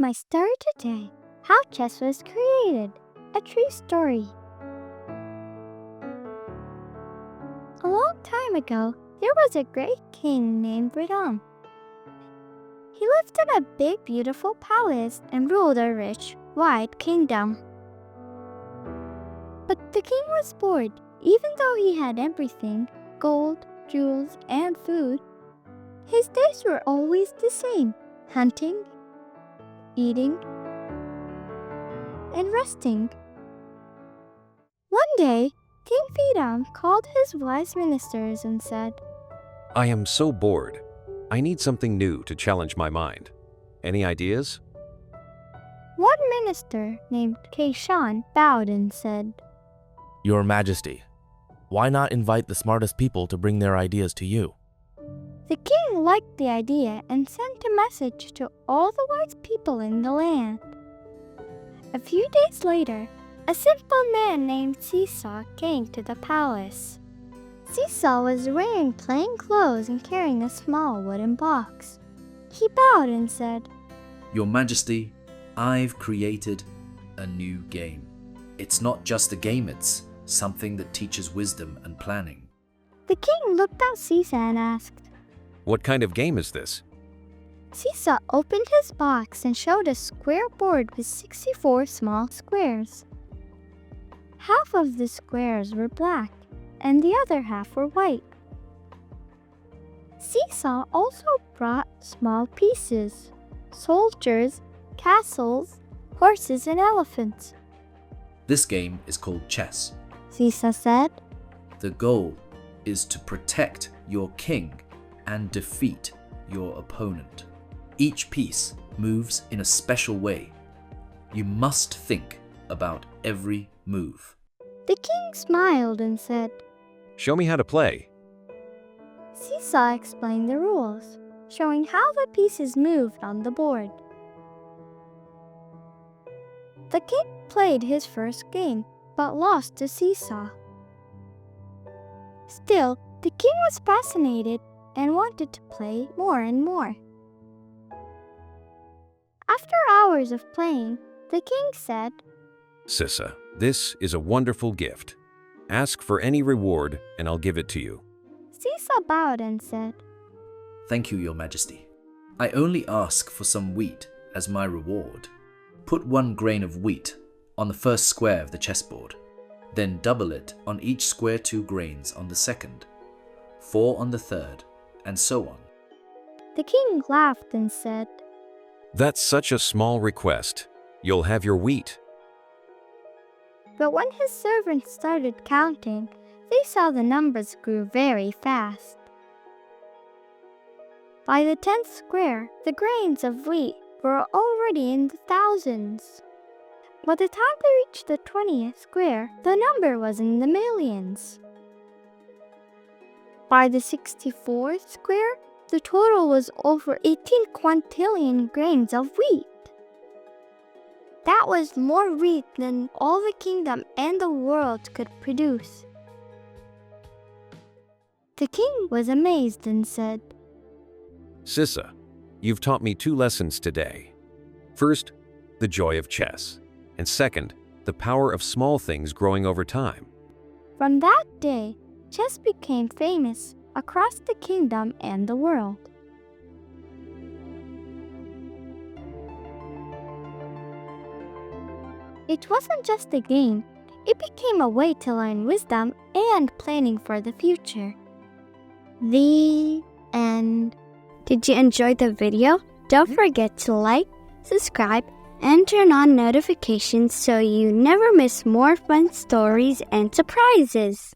my story today, How Chess Was Created, a true story. A long time ago, there was a great king named Ridam. He lived in a big, beautiful palace and ruled a rich, wide kingdom. But the king was bored, even though he had everything, gold, jewels, and food. His days were always the same, hunting, eating, and resting. One day, King Pheidam called his wise ministers and said, I am so bored. I need something new to challenge my mind. Any ideas? One minister named Kaishan bowed and said, Your Majesty, why not invite the smartest people to bring their ideas to you? The king liked the idea and sent a message to all the wise people in the land. A few days later, a simple man named Sissa came to the palace. Sissa was wearing plain clothes and carrying a small wooden box. He bowed and said, Your Majesty, I've created a new game. It's not just a game, it's something that teaches wisdom and planning. The king looked at Sissa and asked, What kind of game is this? Sissa opened his box and showed a square board with 64 small squares. Half of the squares were black, and the other half were white. Sissa also brought small pieces, soldiers, castles, horses, and elephants. This game is called chess. Sissa said, The goal is to protect your king and defeat your opponent. Each piece moves in a special way. You must think about every move. The king smiled and said, Show me how to play. Sissa explained the rules, showing how the pieces moved on the board. The king played his first game, but lost to Sissa. Still, the king was fascinated and wanted to play more and more. After hours of playing, the king said, Sissa, this is a wonderful gift. Ask for any reward and I'll give it to you. Sissa bowed and said, Thank you, Your Majesty. I only ask for some wheat as my reward. Put 1 grain of wheat on the first square of the chessboard. Then double it on each square 2 grains on the second, 4 on the third, and so on. The king laughed and said, That's such a small request. You'll have your wheat. But when his servants started counting, they saw the numbers grew very fast. By the 10th square, the grains of wheat were already in the thousands. By the time they reached the 20th square, the number was in the millions. By the 64th square, the total was over 18 quintillion grains of wheat. That was more wheat than all the kingdom and the world could produce. The king was amazed and said, Sissa, you've taught me 2 lessons today. First, the joy of chess. And second, the power of small things growing over time. From that day, chess became famous across the kingdom and the world. It wasn't just a game, it became a way to learn wisdom and planning for the future. The end. Did you enjoy the video? Don't forget to like, subscribe, and turn on notifications so you never miss more fun stories and surprises.